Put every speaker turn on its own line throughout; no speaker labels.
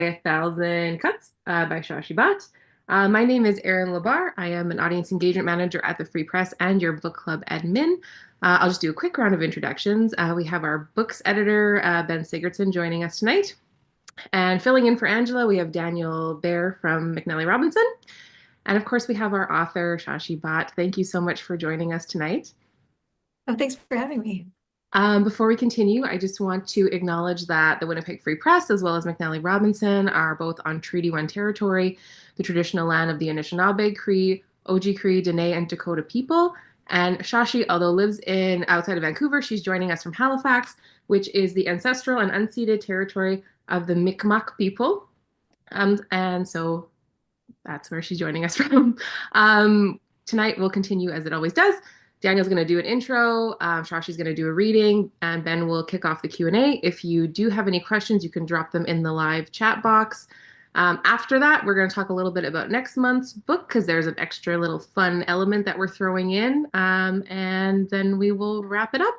1,000 Cuts by Shashi Bhat. My name is Erin Lebar. I am an audience engagement manager at the Free Press and your book club admin. I'll just do a quick round of introductions. We have our books editor, Ben Sigurdson, joining us tonight. And filling in for Angela, we have Daniel Bear from McNally Robinson. And of course, we have our author, Shashi Bhat. Thank you so much for joining us tonight.
Oh, thanks for having me.
Before we continue, I just want to acknowledge that the Winnipeg Free Press, as well as McNally Robinson, are both on Treaty 1 territory, the traditional land of the Anishinaabe, Cree, Oji-Cree, Dene, and Dakota people. And Shashi, although lives in outside of Vancouver, she's joining us from Halifax, which is the ancestral and unceded territory of the Mi'kmaq people. And so that's where she's joining us from. Tonight we'll continue as it always does. Daniel's going to do an intro, Shashi's going to do a reading, and Ben will kick off the Q&A. If you do have any questions, you can drop them in the live chat box. After that, we're going to talk a little bit about next month's book because there's an extra little fun element that we're throwing in, and then we will wrap it up.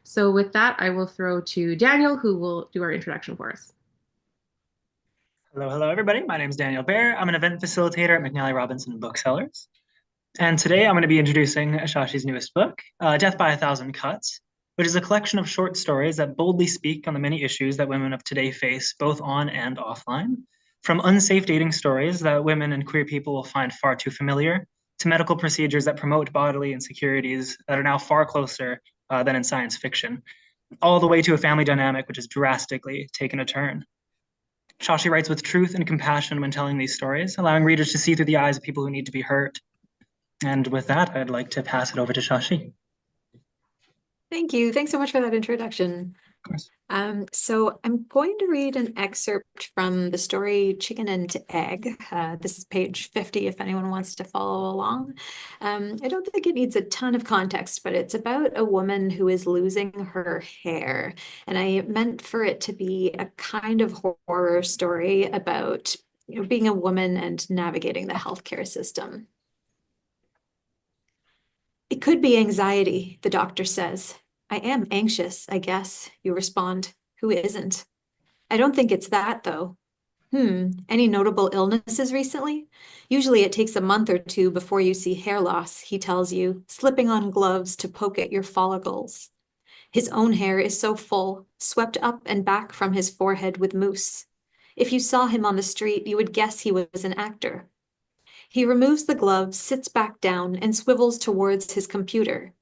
So with that, I will throw to Daniel, who will do our introduction for us.
Hello, everybody. My name is Daniel Bear. I'm an event facilitator at McNally Robinson Booksellers. And today I'm going to be introducing Shashi's newest book, Death by a Thousand Cuts, which is a collection of short stories that boldly speak on the many issues that women of today face, both on and offline. From unsafe dating stories that women and queer people will find far too familiar, to medical procedures that promote bodily insecurities that are now far closer than in science fiction, all the way to a family dynamic which has drastically taken a turn. Shashi writes with truth and compassion when telling these stories, allowing readers to see through the eyes of people who need to be heard. And with that, I'd like to pass it over to Shashi.
Thank you. Thanks so much for that introduction.
Of course.
So I'm going to read an excerpt from the story Chicken and Egg. This is page 50 if anyone wants to follow along. I don't think it needs a ton of context, but it's about a woman who is losing her hair. And I meant for it to be a kind of horror story about, being a woman and navigating the healthcare system. It could be anxiety, the doctor says. I am anxious, I guess, you respond. Who isn't? I don't think it's that, though. Any notable illnesses recently? Usually it takes a month or two before you see hair loss, he tells you, slipping on gloves to poke at your follicles. His own hair is so full, swept up and back from his forehead with mousse. If you saw him on the street, you would guess he was an actor. He removes the gloves, sits back down, and swivels towards his computer.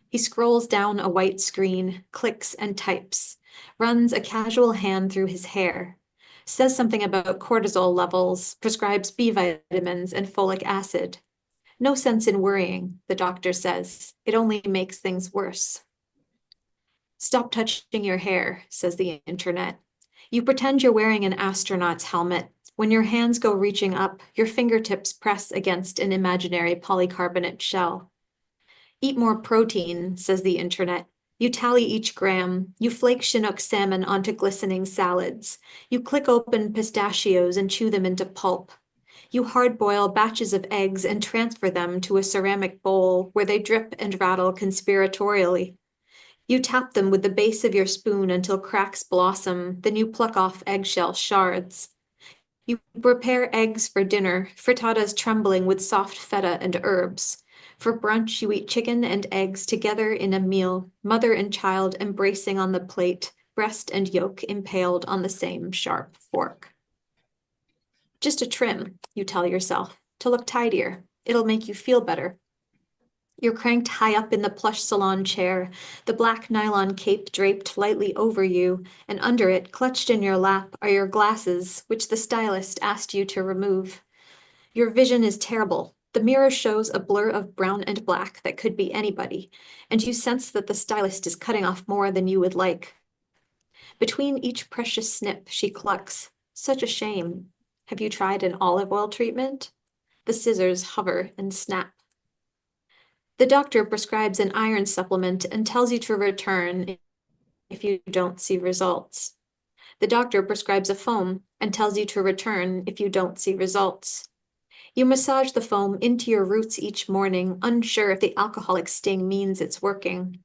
He scrolls down a white screen, clicks and types, runs a casual hand through his hair, says something about cortisol levels, prescribes B vitamins and folic acid. No sense in worrying, the doctor says. It only makes things worse. Stop touching your hair, says the internet. You pretend you're wearing an astronaut's helmet. When your hands go reaching up, your fingertips press against an imaginary polycarbonate shell. Eat more protein, says the internet. You tally each gram. You flake Chinook salmon onto glistening salads. You click open pistachios and chew them into pulp. You hard-boil batches of eggs and transfer them to a ceramic bowl where they drip and rattle conspiratorially. You tap them with the base of your spoon until cracks blossom, then you pluck off eggshell shards. You prepare eggs for dinner, frittatas trembling with soft feta and herbs. For brunch, you eat chicken and eggs together in a meal, mother and child embracing on the plate, breast and yolk impaled on the same sharp fork. Just a trim, you tell yourself, to look tidier. It'll make you feel better. You're cranked high up in the plush salon chair, the black nylon cape draped lightly over you, and under it, clutched in your lap, are your glasses, which the stylist asked you to remove. Your vision is terrible. The mirror shows a blur of brown and black that could be anybody, and you sense that the stylist is cutting off more than you would like. Between each precious snip, she clucks. Such a shame. Have you tried an olive oil treatment? The scissors hover and snap. The doctor prescribes an iron supplement and tells you to return if you don't see results. The doctor prescribes a foam and tells you to return if you don't see results. You massage the foam into your roots each morning, unsure if the alcoholic sting means it's working.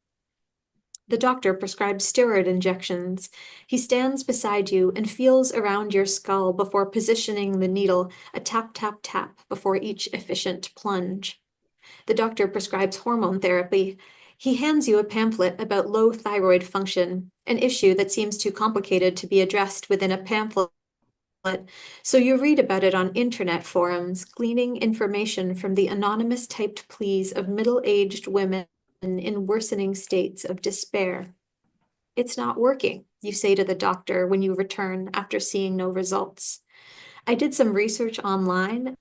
The doctor prescribes steroid injections. He stands beside you and feels around your skull before positioning the needle, a tap, tap, tap before each efficient plunge. The doctor prescribes hormone therapy. He hands you a pamphlet about low thyroid function, an issue that seems too complicated to be addressed within a pamphlet. So you read about it on internet forums, gleaning information from the anonymous typed pleas of middle-aged women in worsening states of despair. It's not working, you say to the doctor when you return after seeing no results. I did some research online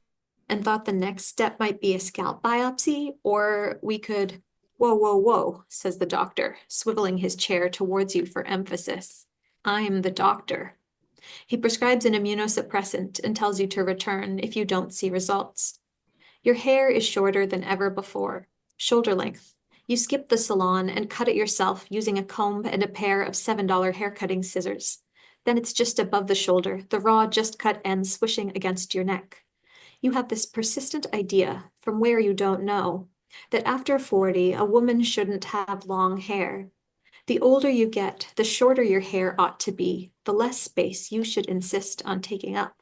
and thought the next step might be a scalp biopsy, or we could, whoa, whoa, whoa, says the doctor, swiveling his chair towards you for emphasis. I'm the doctor. He prescribes an immunosuppressant and tells you to return if you don't see results. Your hair is shorter than ever before, shoulder length. You skip the salon and cut it yourself using a comb and a pair of $7 haircutting scissors. Then it's just above the shoulder, the raw, just cut ends swishing against your neck. You have this persistent idea, from where you don't know, that after 40, a woman shouldn't have long hair. The older you get, the shorter your hair ought to be, the less space you should insist on taking up.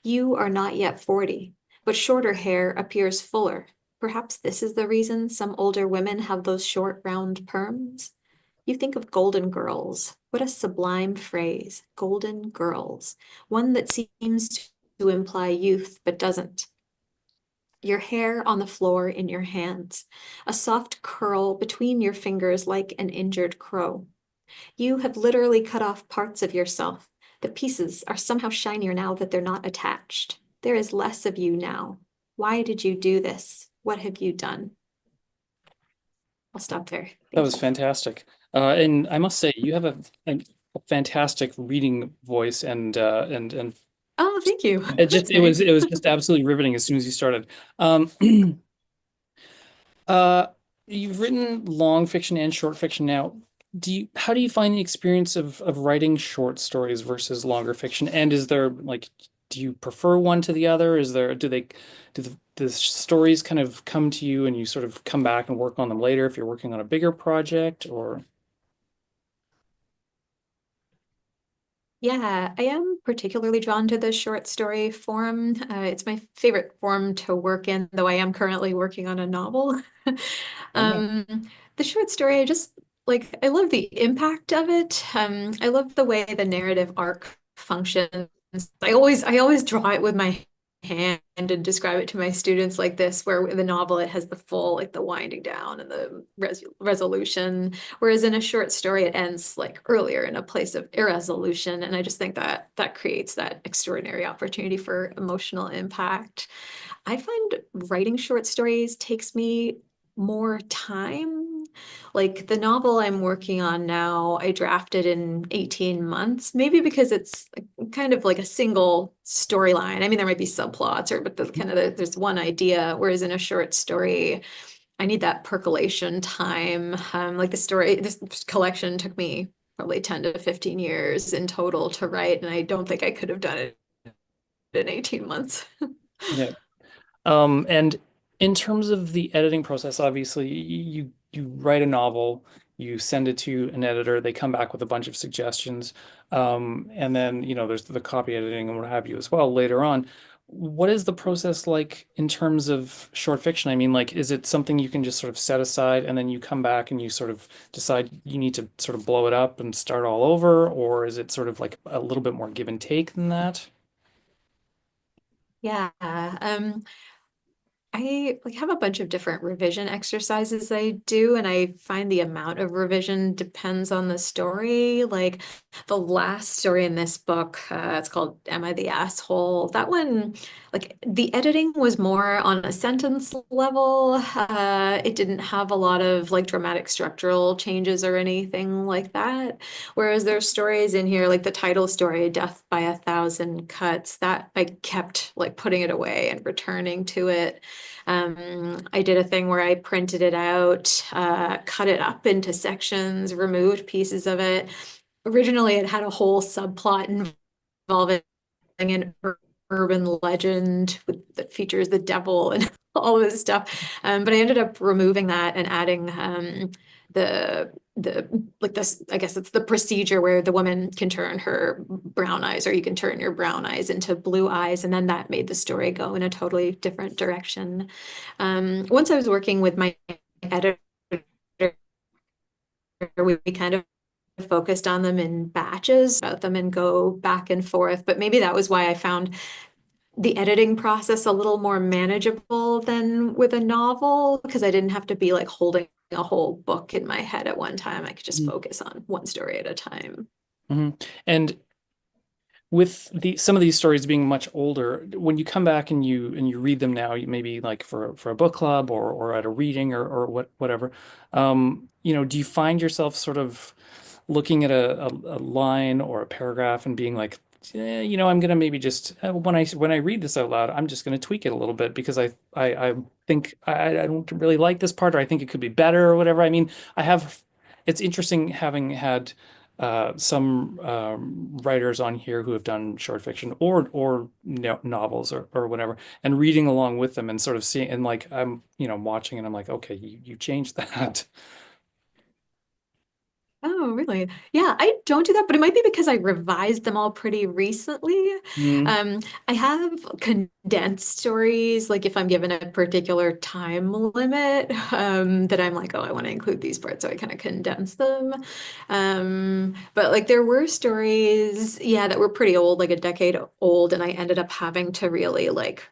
You are not yet 40, but shorter hair appears fuller. Perhaps this is the reason some older women have those short, round perms. You think of golden girls. What a sublime phrase, golden girls. One that seems to imply youth, but doesn't. Your hair on the floor in your hands, a soft curl between your fingers like an injured crow. You have literally cut off parts of yourself. The pieces are somehow shinier now that they're not attached. There is less of you now. Why did you do this? What have you done? I'll stop there.
That was fantastic. And I must say, you have a fantastic reading voice, and
Oh, thank you.
it was just absolutely riveting as soon as you started. Um, uh, you've written long fiction and short fiction now. How do you find the experience of writing short stories versus longer fiction? And is there like, do you prefer one to the other? Do the stories kind of come to you and you sort of come back and work on them later if you're working on a bigger project, or?
Yeah, I am particularly drawn to the short story form. It's my favorite form to work in, though I am currently working on a novel.
Okay.
Um, the short story, I love the impact of it. I love the way the narrative arc functions. I always draw it with my hand and describe it to my students like this, where in the novel it has the full, like the winding down and the resolution. Whereas in a short story, it ends like earlier in a place of irresolution. And I just think that that creates that extraordinary opportunity for emotional impact. I find writing short stories takes me more time. Like the novel I'm working on now, I drafted in 18 months, maybe because it's kind of like a single storyline. I mean, there might be subplots but there's one idea, whereas in a short story, I need that percolation time. Like this collection took me probably 10 to 15 years in total to write, and I don't think I could have done it in 18 months.
Yeah. And in terms of the editing process, obviously you write a novel, you send it to an editor, they come back with a bunch of suggestions, and then there's the copy editing and what have you as well later on. What is the process like in terms of short fiction? I mean, like, is it something you can just sort of set aside and then you come back and you sort of decide you need to sort of blow it up and start all over, or is it sort of like a little bit more give and take than that?
Yeah. I have a bunch of different revision exercises I do, and I find the amount of revision depends on the story. Like the last story in this book, it's called Am I the Asshole? That one, like the editing was more on a sentence level. It didn't have a lot of like dramatic structural changes or anything like that. Whereas there's stories in here, like the title story, Death by a Thousand Cuts, that I kept like putting it away and returning to it. I did a thing where I printed it out, cut it up into sections, removed pieces of it. Originally, it had a whole subplot involving an urban legend that features the devil and all of this stuff. But I ended up removing that and adding like this, I guess it's the procedure where the woman can turn her brown eyes, or you can turn your brown eyes into blue eyes. And then that made the story go in a totally different direction. Once I was working with my editor, we kind of focused on them in batches about them and go back and forth. But maybe that was why I found the editing process a little more manageable than with a novel, because I didn't have to be like holding a whole book in my head at one time. I could just focus on one story at a time.
And with some of these stories being much older, when you come back and you read them now, maybe like for a book club or at a reading or whatever, do you find yourself sort of looking at a line or a paragraph and being like, I'm gonna maybe just when I read this out loud, I'm just gonna tweak it a little bit because I think I don't really like this part, or I think it could be better or whatever. I mean, it's interesting having had some writers on here who have done short fiction or novels or whatever, and reading along with them and sort of seeing, and like I'm watching and I'm like, okay, you changed that.
Oh, really? Yeah, I don't do that, but it might be because I revised them all pretty recently. I have condensed stories, like if I'm given a particular time limit, that I'm like, oh, I want to include these parts, so I kind of condense them. But like there were stories, yeah, that were pretty old, like a decade old, and I ended up having to really like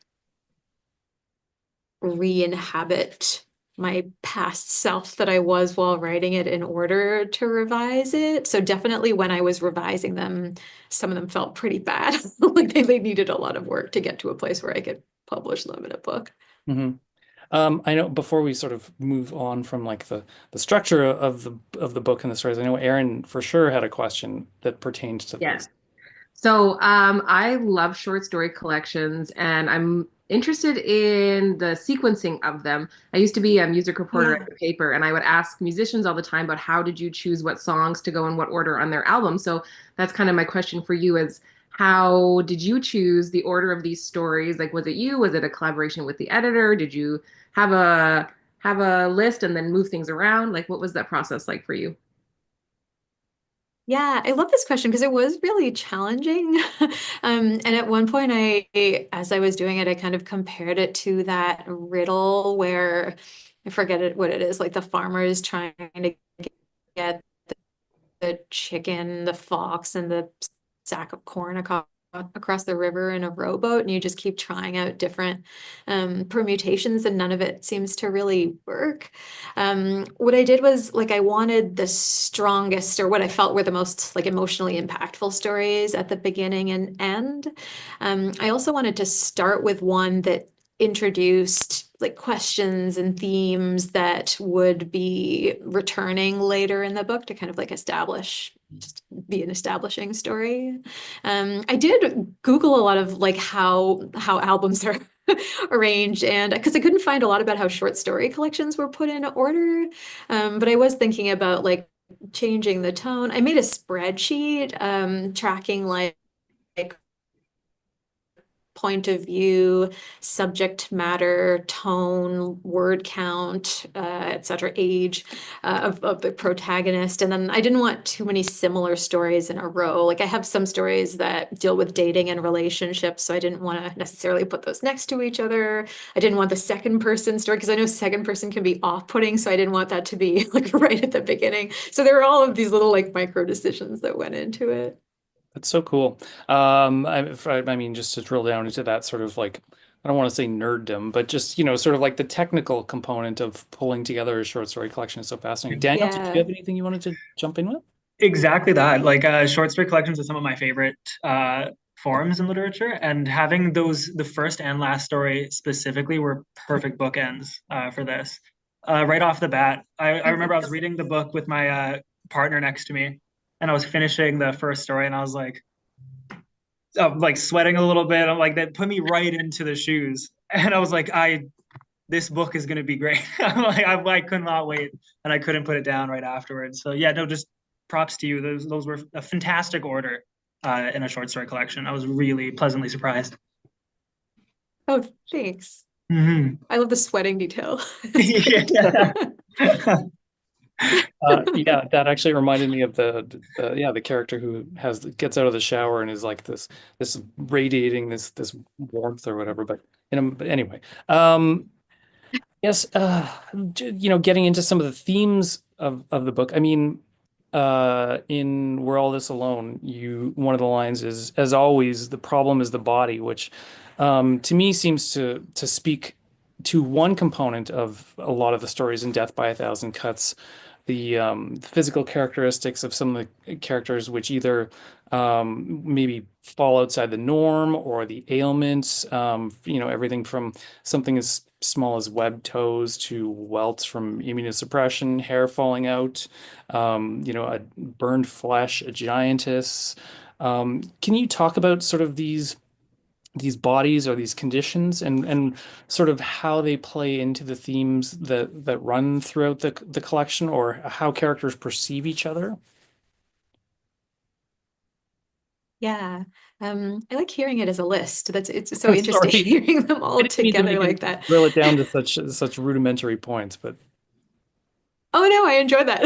re-inhabit my past self that I was while writing it in order to revise it. So definitely when I was revising them, some of them felt pretty bad. Like they needed a lot of work to get to a place where I could publish them in a book.
I know before we sort of move on from like the structure of the book and the stories, I know Erin for sure had a question that pertains to
Yes.
this.
So I love short story collections, and I'm interested in the sequencing of them. I used to be a music reporter
Yeah.
at the paper, and I would ask musicians all the time about how did you choose what songs to go in what order on their album. So that's kind of my question for you is how did you choose the order of these stories? Like, was it you? Was it a collaboration with the editor? Did you have a list and then move things around? Like, what was that process like for you?
Yeah, I love this question because it was really challenging. And at one point, as I was doing it, I kind of compared it to that riddle where I forget what it is, like the farmer is trying to get the chicken, the fox, and the sack of corn across the river in a rowboat, and you just keep trying out different permutations, and none of it seems to really work. What I did was like I wanted the strongest, or what I felt were the most like emotionally impactful stories at the beginning and end. I also wanted to start with one that introduced like questions and themes that would be returning later in the book to kind of like just be an establishing story. I did Google a lot of like how albums are arranged, and because I couldn't find a lot about how short story collections were put in order. But I was thinking about like changing the tone. I made a spreadsheet tracking like point of view, subject matter, tone, word count, etc., age of the protagonist. And then I didn't want too many similar stories in a row. Like I have some stories that deal with dating and relationships, so I didn't want to necessarily put those next to each other. I didn't want the second person story because I know second person can be off-putting, so I didn't want that to be like right at the beginning. So there were all of these little like micro decisions that went into it.
That's so cool. I mean, just to drill down into that sort of like, I don't want to say nerddom, but just, sort of like the technical component of pulling together a short story collection is so fascinating. Daniel, did you
Yeah.
have anything you wanted to jump in with?
Exactly that. Like short story collections are some of my favorite forms in literature, and having the first and last story specifically were perfect bookends for this. Right off the bat, I remember I was reading the book with my partner next to me, and I was finishing the first story, and I was like sweating a little bit. I'm like, that put me right into the shoes, and I was like, this book is gonna be great. I'm like, I could not wait, and I couldn't put it down right afterwards. So yeah, no, just props to you. Those were a fantastic order in a short story collection. I was really pleasantly surprised.
Oh, thanks.
Hmm
I love the sweating detail.
Yeah.
Yeah, that actually reminded me of the character who gets out of the shower and is like this radiating this warmth or whatever. But anyway, um, yes, getting into some of the themes of the book. I mean, in We're All This Alone, one of the lines is, as always, the problem is the body, which to me seems to speak to one component of a lot of the stories in Death by a Thousand Cuts, the physical characteristics of some of the characters, which either maybe fall outside the norm or the ailments, everything from something as small as webbed toes to welts from immunosuppression, hair falling out, a burned flesh, a giantess. Can you talk about sort of these bodies or these conditions and sort of how they play into the themes that run throughout the collection, or how characters perceive each other?
Yeah. I like hearing it as a list. It's so interesting
Sorry,
hearing them
I
all
didn't mean to
together
make
like
it
that.
drill it down to such rudimentary points, but
Oh no, I enjoyed that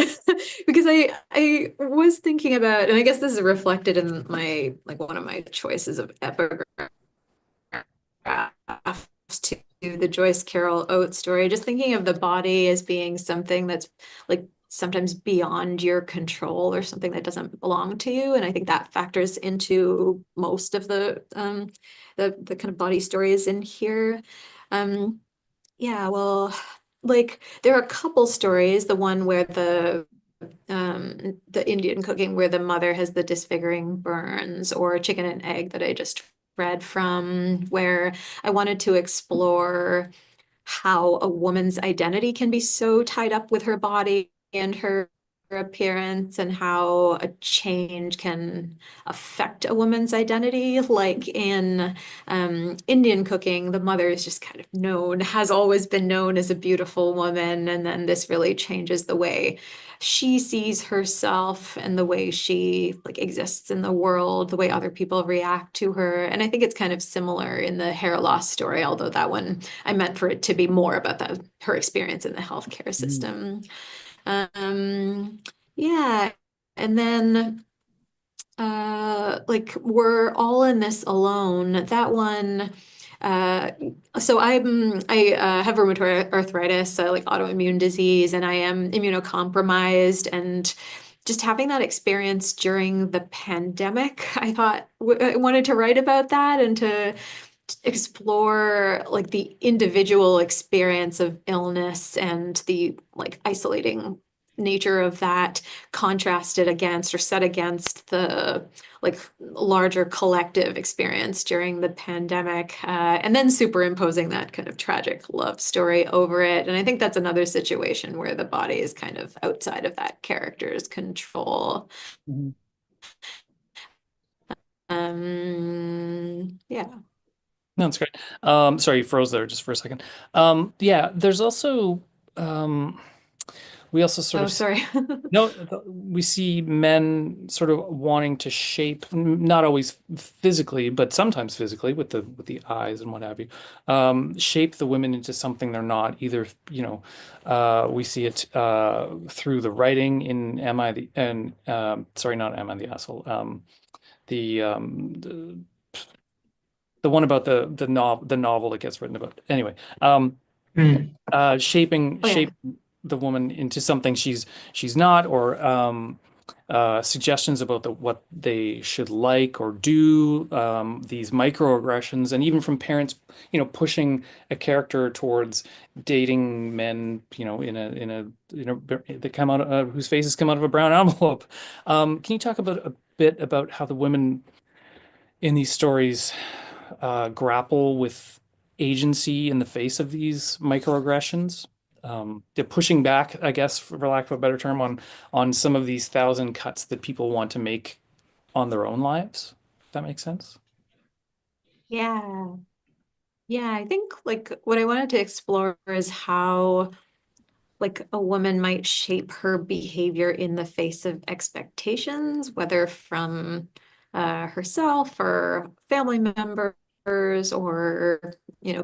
because I was thinking about, and I guess this is reflected in my like one of my choices of epigraphs to the Joyce Carol Oates story, just thinking of the body as being something that's like sometimes beyond your control or something that doesn't belong to you. And I think that factors into most of the kind of body stories in here. Um, yeah, well, like there are a couple stories, the one where the Indian cooking where the mother has the disfiguring burns, or chicken and egg that I just read from, where I wanted to explore how a woman's identity can be so tied up with her body and her appearance, and how a change can affect a woman's identity. Like in Indian cooking, the mother is just kind of known, has always been known as a beautiful woman, and then this really changes the way she sees herself and the way she like exists in the world, the way other people react to her. And I think it's kind of similar in the hair loss story, although that one I meant for it to be more about her experience in the healthcare
mm,
system. Um, yeah. And then like We're All in This Alone, that one. uh so I have rheumatoid arthritis, like autoimmune disease, and I am immunocompromised, and just having that experience during the pandemic, I thought I wanted to write about that and to explore like the individual experience of illness and the like isolating nature of that, contrasted against or set against the like larger collective experience during the pandemic, and then superimposing that kind of tragic love story over it. And I think that's another situation where the body is kind of outside of that character's control.
mhm.
Yeah.
No, that's great. Sorry, you froze there just for a second. Yeah, there's also um, we also sort
Oh,
of
sorry.
no, we see men sort of wanting to shape, not always physically, but sometimes physically with the eyes and what have you, shape the women into something they're not. Either, we see it through the writing in Am I the and sorry, not Am I the Asshole? The one about the novel that gets written about. Anyway,
Hmm.
shaping
Oh yeah.
shaping the woman into something she's not, or suggestions about what they should like or do, these microaggressions, and even from parents, pushing a character towards dating men, that come out whose faces come out of a brown envelope. Can you talk about a bit about how the women in these stories grapple with agency in the face of these microaggressions? They're pushing back, I guess, for lack of a better term, on some of these thousand cuts that people want to make on their own lives. If that makes sense.
Yeah. Yeah, I think like what I wanted to explore is how like a woman might shape her behavior in the face of expectations, whether from herself or family members, or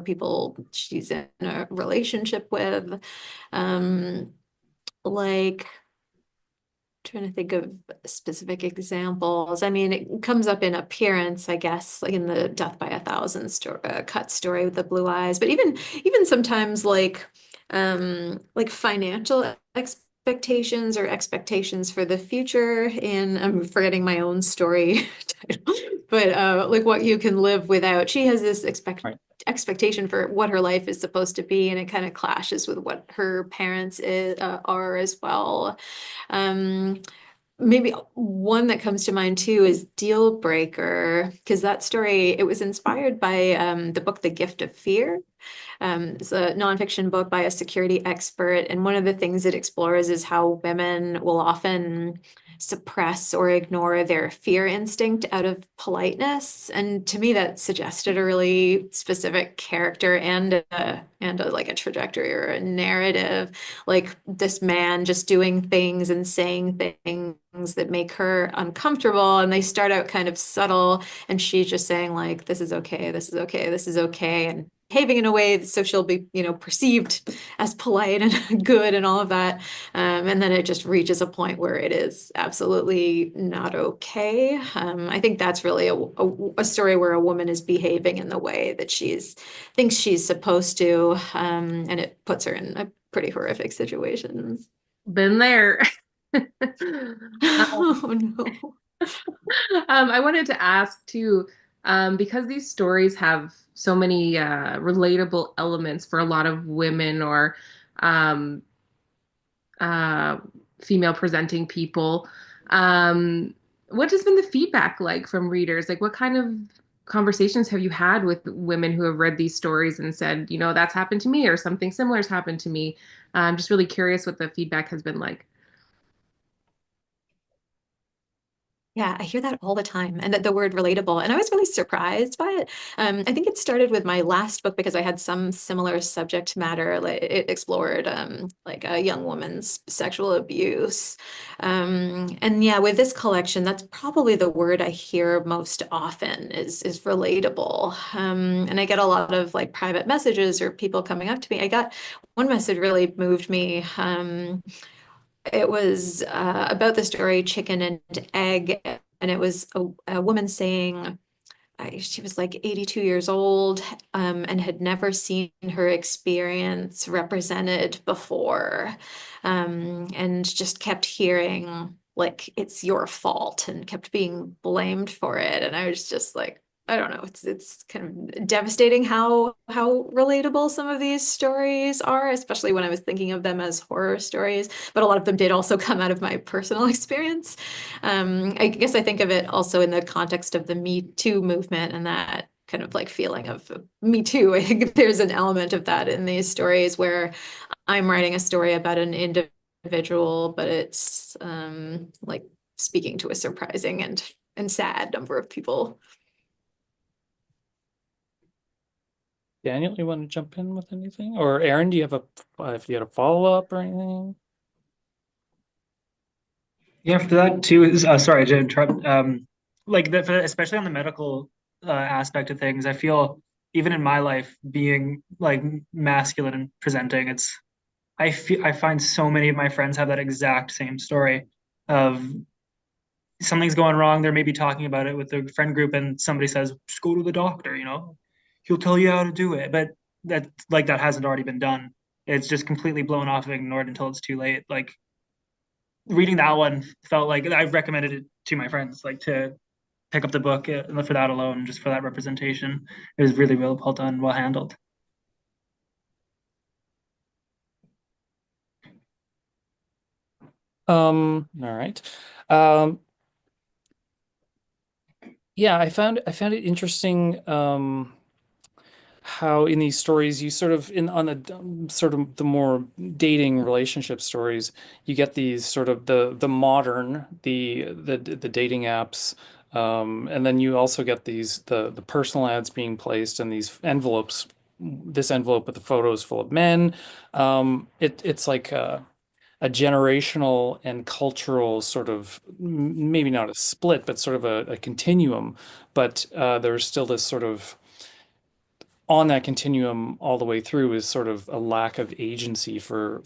people she's in a relationship with. Um, like Trying to think of specific examples. I mean, it comes up in appearance, I guess, like in the Death by a Thousand cut story with the blue eyes. But even sometimes like financial expectations or expectations for the future. In I'm forgetting my own story title, but like what you can live without. She has this
Right.
expectation for what her life is supposed to be, and it kind of clashes with what her parents are as well. Um, Maybe one that comes to mind too is Deal Breaker, because that story, it was inspired by the book The Gift of Fear. It's a nonfiction book by a security expert, and one of the things it explores is how women will often suppress or ignore their fear instinct out of politeness. And to me, that suggested a really specific character and like a trajectory or a narrative, like this man just doing things and saying things that make her uncomfortable, and they start out kind of subtle, and she's just saying like, this is okay, this is okay, this is okay, and behaving in a way so she'll be, perceived as polite and good and all of that. And then it just reaches a point where it is absolutely not okay. I think that's really a story where a woman is behaving in the way that she's thinks she's supposed to, and it puts her in a pretty horrific situation.
Been there.
Oh no.
I wanted to ask too, because these stories have so many relatable elements for a lot of women or um, uh, female presenting people. Um, what has been the feedback like from readers? Like, what kind of conversations have you had with women who have read these stories and said, that's happened to me or something similar has happened to me? I'm just really curious what the feedback has been like.
Yeah, I hear that all the time, and that the word relatable, and I was really surprised by it. I think it started with my last book because I had some similar subject matter. Like it explored like a young woman's sexual abuse, and yeah, with this collection, that's probably the word I hear most often is relatable. And I get a lot of like private messages or people coming up to me. I got one message really moved me. It was about the story Chicken and Egg, and it was a woman saying she was like 82 years old, and had never seen her experience represented before, and just kept hearing like it's your fault and kept being blamed for it. And I was just like, I don't know, it's kind of devastating how relatable some of these stories are, especially when I was thinking of them as horror stories. But a lot of them did also come out of my personal experience. I guess I think of it also in the context of the Me Too movement and that kind of like feeling of Me Too. I think there's an element of that in these stories where I'm writing a story about an individual, but it's like speaking to a surprising and sad number of people.
Daniel, you want to jump in with anything? Or Erin, do you have if you had a follow-up or anything?
Yeah, for that too is sorry to interrupt. Like especially on the medical aspect of things, I feel even in my life being like masculine and presenting, I find so many of my friends have that exact same story of something's going wrong. They're maybe talking about it with their friend group, and somebody says, "Just go to the doctor," he'll tell you how to do it. But that hasn't already been done. It's just completely blown off and ignored until it's too late. Like reading that one felt like I've recommended it to my friends, like to pick up the book for that alone, just for that representation. It was really well done, well handled.
All right. Um, yeah, I found it interesting how in these stories you sort of in on the sort of the more dating relationship stories you get these sort of the modern the dating apps, and then you also get the personal ads being placed and these envelopes, this envelope with the photos full of men. It's like a generational and cultural sort of maybe not a split but sort of a continuum, but there's still this sort of on that continuum all the way through is sort of a lack of agency for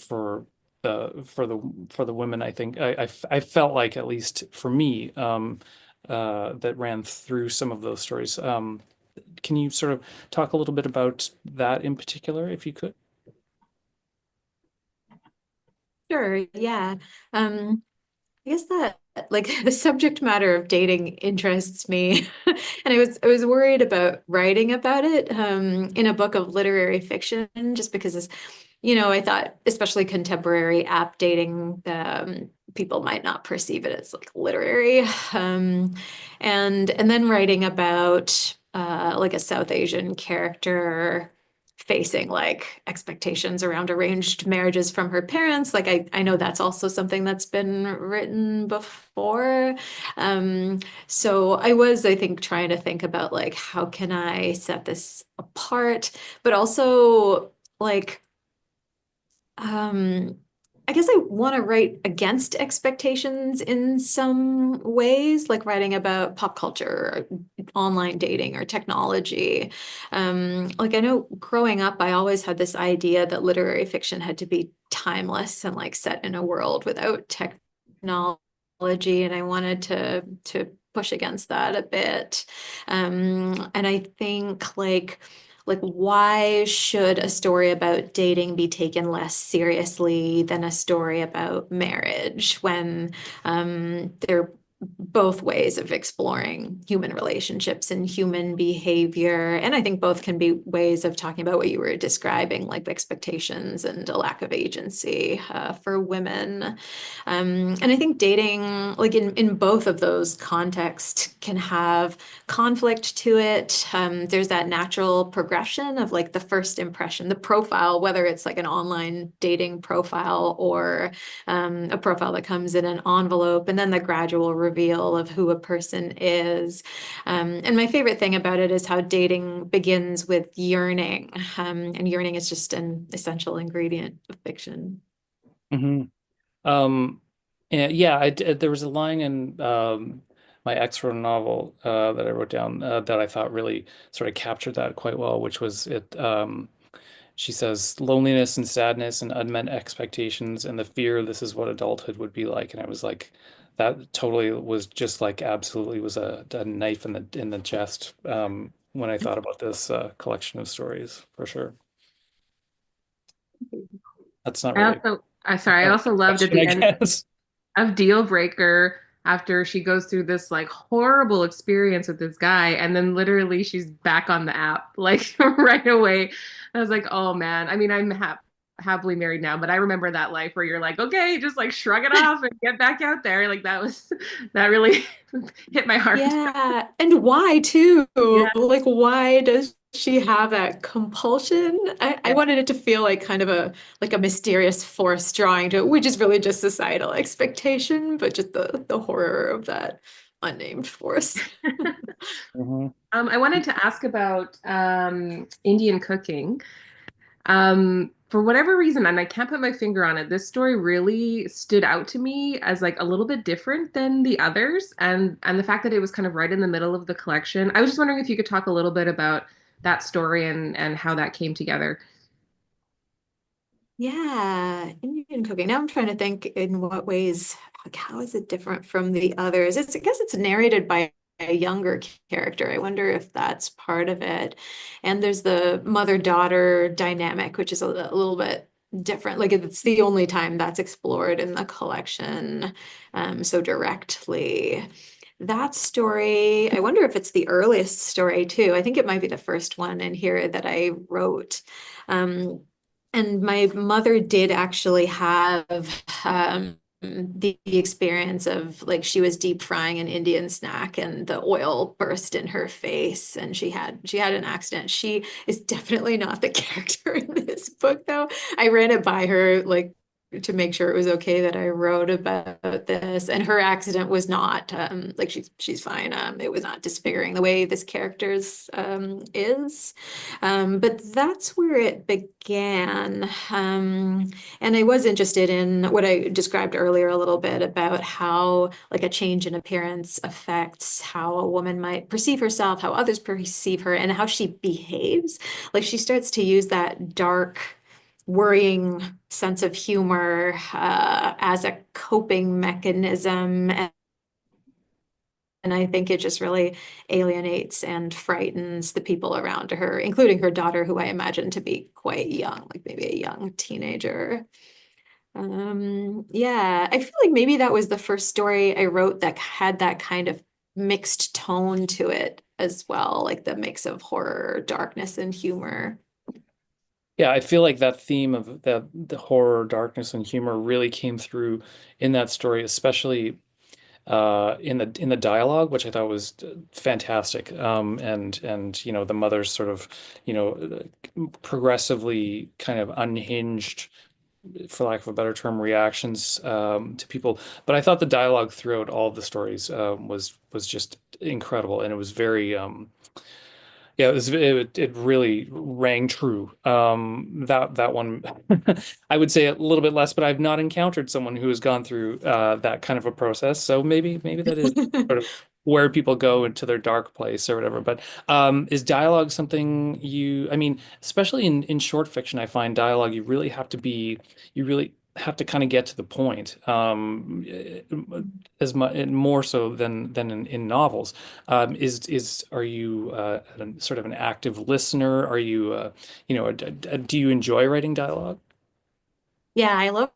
for the women. I think I felt like, at least for me, that ran through some of those stories. Can you sort of talk a little bit about that in particular, if you could?
Sure, yeah. I guess that like the subject matter of dating interests me. And I was worried about writing about it in a book of literary fiction, just because I thought especially contemporary app dating, people might not perceive it as like literary. And then writing about like a South Asian character facing like expectations around arranged marriages from her parents. Like I know that's also something that's been written before. So I think, trying to think about like how can I set this apart, but also like um I guess I want to write against expectations in some ways, like writing about pop culture, or online dating, or technology. Like I know growing up, I always had this idea that literary fiction had to be timeless and like set in a world without technology, and I wanted to push against that a bit. And I think like why should a story about dating be taken less seriously than a story about marriage, when they're both ways of exploring human relationships and human behavior? And I think both can be ways of talking about what you were describing, like expectations and a lack of agency for women. And I think dating, like in both of those contexts, can have conflict to it. There's that natural progression of like the first impression, the profile, whether it's like an online dating profile or a profile that comes in an envelope, and then the gradual reveal of who a person is. And my favorite thing about it is how dating begins with yearning, and yearning is just an essential ingredient of fiction.
Hmm. And yeah, there was a line in my ex wrote a novel that I wrote down that I thought really sort of captured that quite well, which was it. She says, "Loneliness and sadness and unmet expectations and the fear this is what adulthood would be like." And I was like, that totally was just like absolutely was a knife in the chest when I thought about this collection of stories, for sure. That's not
I
really
also, I
a
sorry, I also loved at
question, I
the end
guess.
of Deal Breaker, after she goes through this like horrible experience with this guy, and then literally she's back on the app like right away. I was like, oh man. I mean, I'm happily married now, but I remember that life where you're like, okay, just like shrug it off and get back out there. Like that was that really hit my heart.
Yeah, and why too?
Yeah.
Like, why does she have that compulsion? I
Yeah.
wanted it to feel like kind of a mysterious force drawing to it, which is really just societal expectation, but just the horror of that unnamed force.
Mhm.
I wanted to ask about Indian cooking. For whatever reason, and I can't put my finger on it, this story really stood out to me as like a little bit different than the others, and the fact that it was kind of right in the middle of the collection. I was just wondering if you could talk a little bit about that story and how that came together.
Yeah, Indian cooking. Now I'm trying to think in what ways, like how is it different from the others? I guess it's narrated by a younger character. I wonder if that's part of it. And there's the mother-daughter dynamic, which is a little bit different. Like it's the only time that's explored in the collection, so directly. That story, I wonder if it's the earliest story too. I think it might be the first one in here that I wrote. Um, and my mother did actually have the experience of like she was deep frying an Indian snack and the oil burst in her face and she had an accident. She is definitely not the character in this book though. I ran it by her like to make sure it was okay that I wrote about this, and her accident was not like she's fine. It was not disfiguring the way this character's is. But that's where it began. And I was interested in what I described earlier a little bit about how like a change in appearance affects how a woman might perceive herself, how others perceive her, and how she behaves. Like she starts to use that dark worrying sense of humor as a coping mechanism. And I think it just really alienates and frightens the people around her, including her daughter, who I imagine to be quite young, like maybe a young teenager. Yeah, I feel like maybe that was the first story I wrote that had that kind of mixed tone to it as well, like the mix of horror, darkness, and humor.
Yeah, I feel like that theme of the horror, darkness, and humor really came through in that story, especially in the dialogue, which I thought was fantastic. And the mother's sort of progressively kind of unhinged, for lack of a better term, reactions to people. But I thought the dialogue throughout all of the stories was just incredible, and it was very yeah, it really rang true. That one, I would say a little bit less, but I've not encountered someone who has gone through that kind of a process. So maybe that is sort of where people go into their dark place or whatever. But is dialogue something I mean, especially in short fiction, I find dialogue you really have to kind of get to the point, as much more so than in novels. Are you sort of an active listener? Are you do you enjoy writing dialogue?
Yeah, I love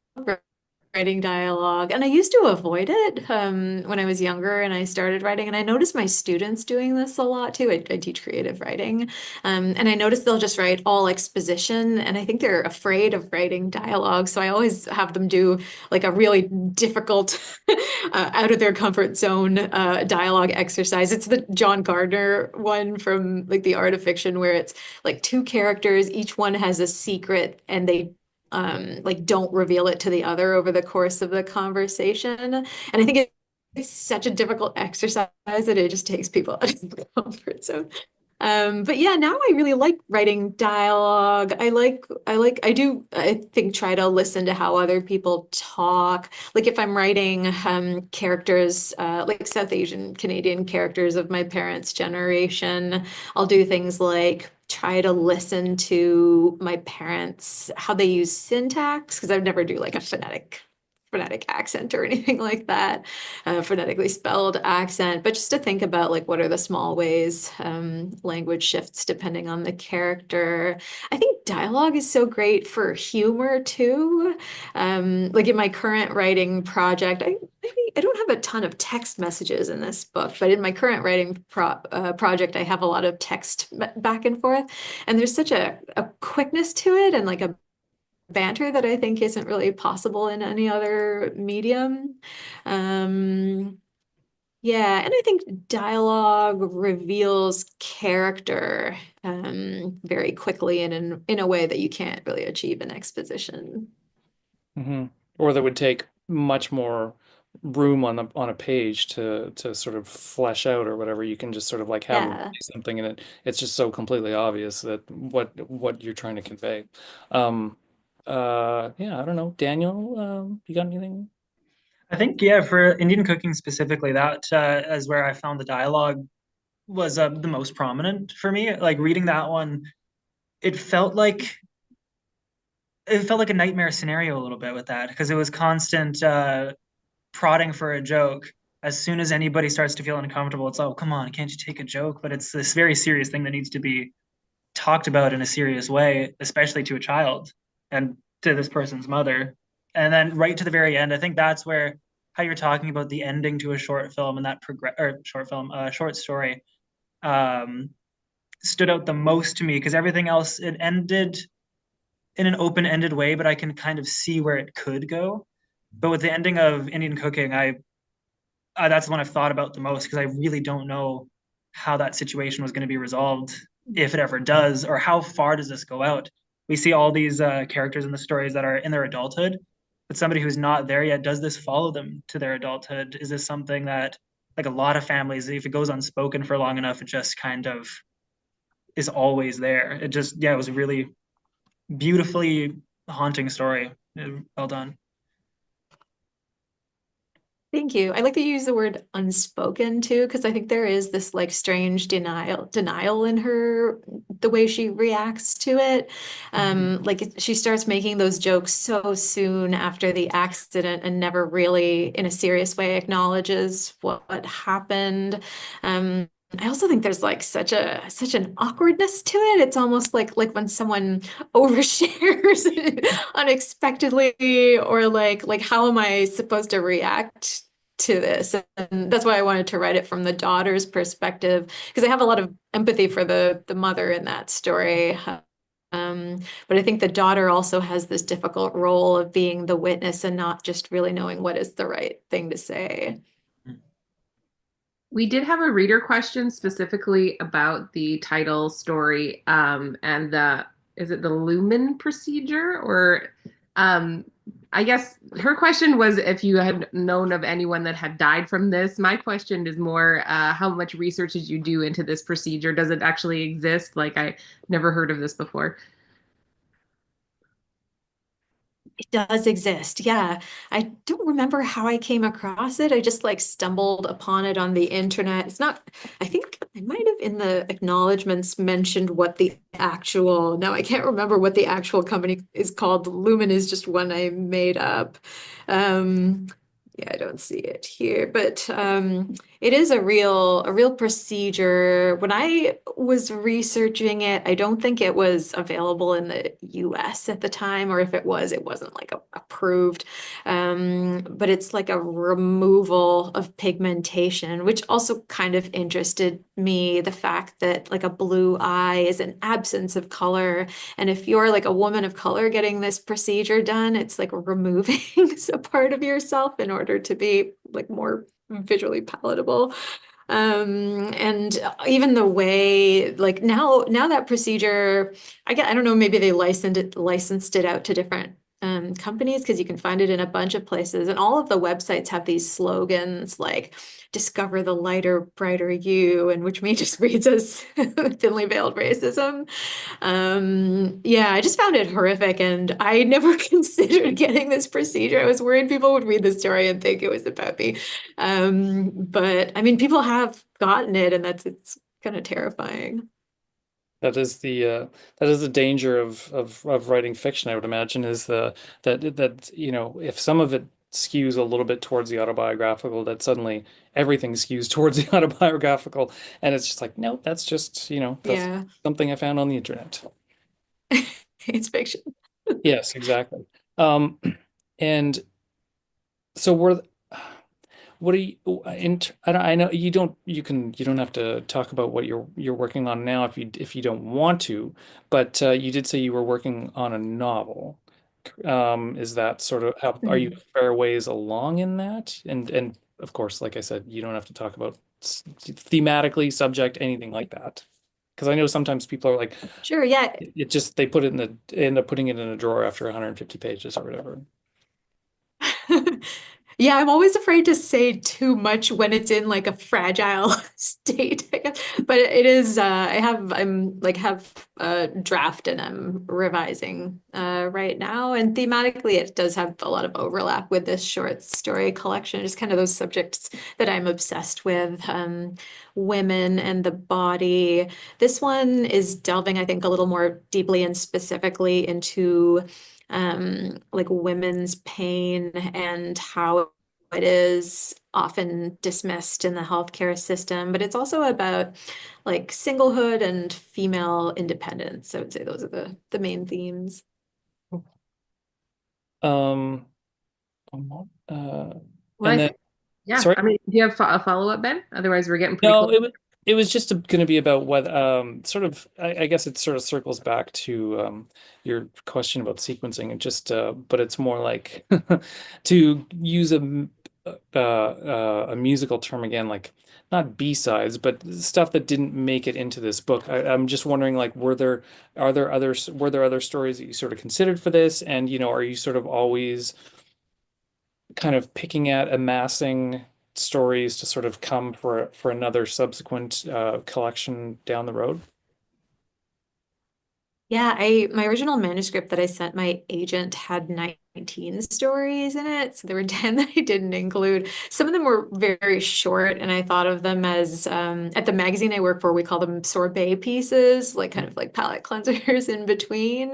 writing dialogue, and I used to avoid it when I was younger and I started writing. And I noticed my students doing this a lot too. I teach creative writing, and I noticed they'll just write all exposition, and I think they're afraid of writing dialogue. So I always have them do like a really difficult, out of their comfort zone dialogue exercise. It's the John Gardner one from like The Art of Fiction, where it's like two characters, each one has a secret, and they like don't reveal it to the other over the course of the conversation. And I think it's such a difficult exercise that it just takes people out of the comfort zone. But yeah, now I really like writing dialogue. I think try to listen to how other people talk. Like if I'm writing characters, like South Asian Canadian characters of my parents' generation, I'll do things like try to listen to my parents, how they use syntax, because I would never do like a phonetic accent or anything like that, phonetically spelled accent, but just to think about like what are the small ways language shifts depending on the character. I think dialogue is so great for humor too. Like in my current writing project, I don't have a ton of text messages in this book, but in my current writing project, I have a lot of text back and forth, and there's such a quickness to it and like a banter that I think isn't really possible in any other medium. Um, yeah, and I think dialogue reveals character very quickly and in a way that you can't really achieve in exposition.
Hmm. Or that would take much more room on a page to sort of flesh out or whatever. You can just sort of like have them
Yeah.
say something, and it's just so completely obvious that what you're trying to convey. Um, yeah, I don't know. Daniel, you got anything?
I think, yeah, for Indian cooking specifically, that is where I found the dialogue was the most prominent for me. Like reading that one, it felt like it felt like a nightmare scenario a little bit with that because it was constant prodding for a joke. As soon as anybody starts to feel uncomfortable, it's, oh, come on, can't you take a joke? But it's this very serious thing that needs to be talked about in a serious way, especially to a child and to this person's mother. And then right to the very end, I think that's where how you're talking about the ending to a short film and that short story, um, stood out the most to me because everything else it ended in an open-ended way, but I can kind of see where it could go. But with the ending of Indian Cooking, that's the one I've thought about the most because I really don't know how that situation was going to be resolved, if it ever does, or how far does this go out. We see all these characters in the stories that are in their adulthood, but somebody who's not there yet, does this follow them to their adulthood? Is this something that, like a lot of families, if it goes unspoken for long enough, it just kind of is always there? It just, yeah, it was a really beautifully haunting story. Well done.
Thank you. I like that you use the word unspoken too, because I think there is this like strange denial in her, the way she reacts to it. Like she starts making those jokes so soon after the accident and never really in a serious way acknowledges what happened. I also think there's like such an awkwardness to it. It's almost like when someone overshares unexpectedly, or like how am I supposed to react to this? And that's why I wanted to write it from the daughter's perspective, because I have a lot of empathy for the mother in that story. But I think the daughter also has this difficult role of being the witness and not just really knowing what is the right thing to say.
We did have a reader question specifically about the title story, and is it the lumen procedure? Or I guess her question was if you had known of anyone that had died from this. My question is more, how much research did you do into this procedure? Does it actually exist? Like, I never heard of this before.
It does exist. Yeah. I don't remember how I came across it. I just like stumbled upon it on the internet. It's not, I think I might have in the acknowledgments mentioned what the actual, no, I can't remember what the actual company is called. Lumen is just one I made up. Um, yeah, I don't see it here, but it is a real procedure. When I was researching it, I don't think it was available in the US at the time, or if it was, it wasn't like approved. But it's like a removal of pigmentation, which also kind of interested me, the fact that like a blue eye is an absence of color. And if you're like a woman of color getting this procedure done, it's like removing a part of yourself in order to be like more visually palatable. And even the way, like now that procedure, I don't know, maybe they licensed it out to different companies, because you can find it in a bunch of places, and all of the websites have these slogans like discover the lighter, brighter you, and which me just reads as thinly veiled racism. Yeah, I just found it horrific, and I never considered getting this procedure. I was worried people would read the story and think it was about me. But I mean, people have gotten it, and it's kind of terrifying.
That is the danger of writing fiction, I would imagine, is that if some of it skews a little bit towards the autobiographical, that suddenly everything skews towards the autobiographical, and it's just like, no, that's just, that's
Yeah,
something I found on the internet.
it's fiction.
Yes, exactly. Um, and so what are you I know you don't have to talk about what you're working on now if you don't want to, but you did say you were working on a novel. Is that sort of how are you
Mhm.
a fair ways along in that? And of course, like I said, you don't have to talk about thematically, subject, anything like that. Because I know sometimes people are like,
Sure, yeah.
it just they put it in end up putting it in a drawer after 150 pages or whatever.
Yeah, I'm always afraid to say too much when it's in like a fragile state, I guess. But it is I'm like have a draft and I'm revising right now. And thematically it does have a lot of overlap with this short story collection, just kind of those subjects that I'm obsessed with. Women and the body. This one is delving, I think, a little more deeply and specifically into like women's pain and how it is often dismissed in the healthcare system, but it's also about like singlehood and female independence. I would say those are the main themes.
Um,
Well,
and then
yeah,
sorry.
I mean, do you have a follow-up, Ben? Otherwise, we're getting pretty close.
No, it was just going to be about what sort of I guess it sort of circles back to your question about sequencing and just but it's more like to use a musical term again, like not B-sides, but stuff that didn't make it into this book. I'm just wondering, like, were there other stories that you sort of considered for this, and are you sort of always kind of picking at amassing stories to sort of come for another subsequent collection down the road?
Yeah, my original manuscript that I sent my agent had 19 stories in it. So there were 10 that I didn't include. Some of them were very short, and I thought of them as at the magazine I work for, we call them sorbet pieces, like kind of like palate cleansers in between.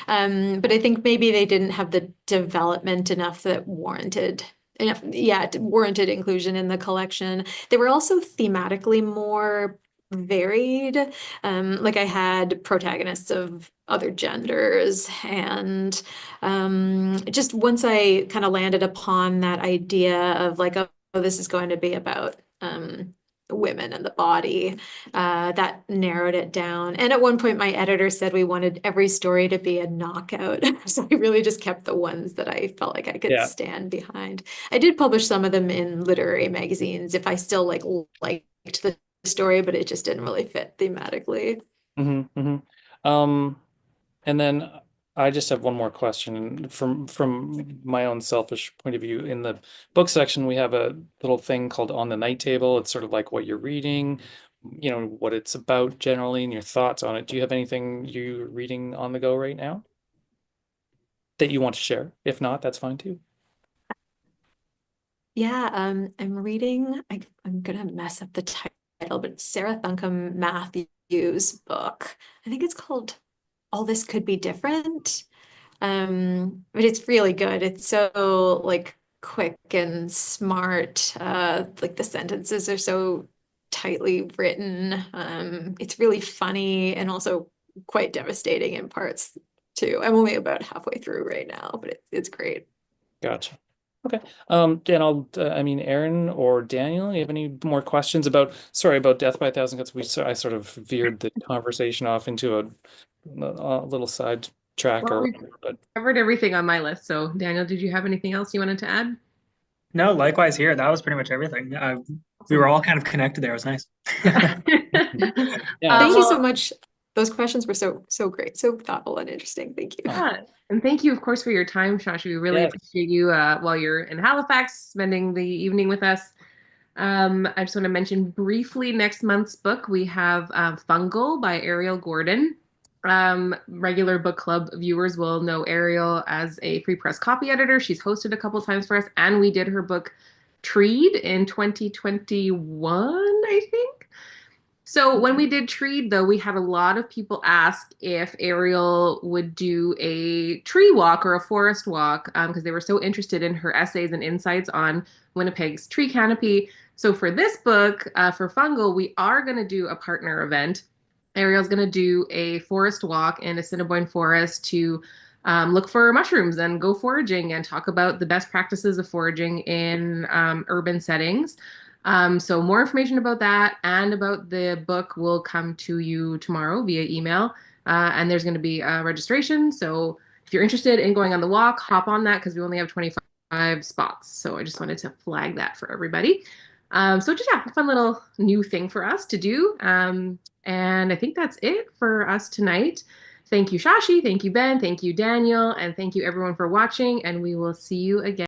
But I think maybe they didn't have the development enough that warranted inclusion in the collection. They were also thematically more varied. Like I had protagonists of other genders, and just once I kind of landed upon that idea of like, oh, this is going to be about women and the body, that narrowed it down. And at one point, my editor said we wanted every story to be a knockout. So I really just kept the ones that I felt like I could
Yeah.
stand behind. I did publish some of them in literary magazines if I still liked the story, but it just didn't really fit thematically.
Um, and then I just have one more question from my own selfish point of view. In the book section, we have a little thing called On the Night Table. It's sort of like what you're reading, what it's about generally, and your thoughts on it. Do you have anything you're reading on the go right now that you want to share? If not, that's fine too.
Yeah, I'm reading, I'm gonna mess up the title, but it's Sarah Thuncombe Matthews' book. I think it's called All This Could Be Different. But it's really good. It's so like quick and smart. Like the sentences are so tightly written. It's really funny and also quite devastating in parts too. I'm only about halfway through right now, but it's great.
Gotcha. Okay. Dan, I mean, Erin or Daniel, you have any more questions sorry, about Death by a Thousand Cuts? I sort of veered the conversation off into a little side track
Well,
or
we
whatever, but
covered everything on my list. So, Daniel, did you have anything else you wanted to add?
No, likewise here. That was pretty much everything. We were
Awesome.
all kind of connected there. It was nice.
Yeah.
yeah,
Thank you so
Well,
much. Those questions were so great, so thoughtful and interesting. Thank you.
oh,
yeah. And thank you, of course, for your time, Shashi. We really
yes.
appreciate you while you're in Halifax, spending the evening with us. I just want to mention briefly next month's book. We have Fungal by Ariel Gordon. Regular book club viewers will know Ariel as a free press copy editor. She's hosted a couple times for us, and we did her book Treed in 2021, I think. So when we did Treed, though, we had a lot of people ask if Ariel would do a tree walk or a forest walk because they were so interested in her essays and insights on Winnipeg's tree canopy. So for this book, for Fungal, we are going to do a partner event. Ariel's going to do a forest walk in Assiniboine Forest to look for mushrooms and go foraging and talk about the best practices of foraging in urban settings. So more information about that and about the book will come to you tomorrow via email. And there's going to be a registration. So if you're interested in going on the walk, hop on that because we only have 25 spots. So I just wanted to flag that for everybody. So just a fun little new thing for us to do. And I think that's it for us tonight. Thank you, Shashi. Thank you, Ben. Thank you, Daniel. And thank you, everyone, for watching. And we will see you again.